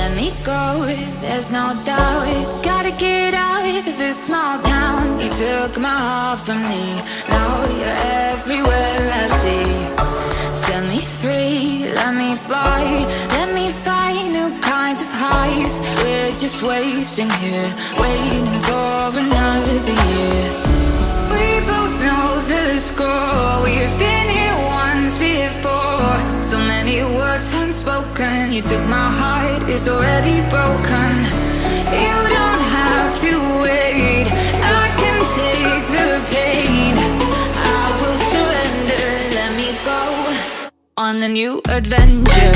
Let me go, there's no doubt. Gotta get out of this small town. You took my heart from me, now you're everywhere I see. Set me free, let me fly. Let me find new kinds of highs. We're just wasting here, waiting for another year. We both know the score. We've been here once before. So many words unspoken. You took my heart, it's already broken. You don't have to wait, I can take the pain. I will surrender, let me go on a new adventure.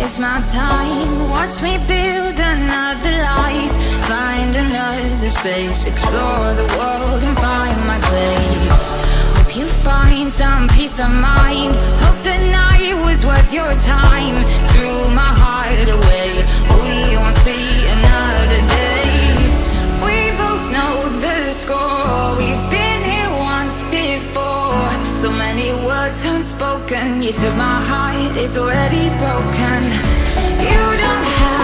It's my time, watch me build another life. Find another space, explore the world and find my place. Hope you find some peace of mind. Hope the night was worth your time. Threw my heart away, we won't see another day. We both know the score, we've been here once before. So many words unspoken. You took my heart, it's already broken. You don't have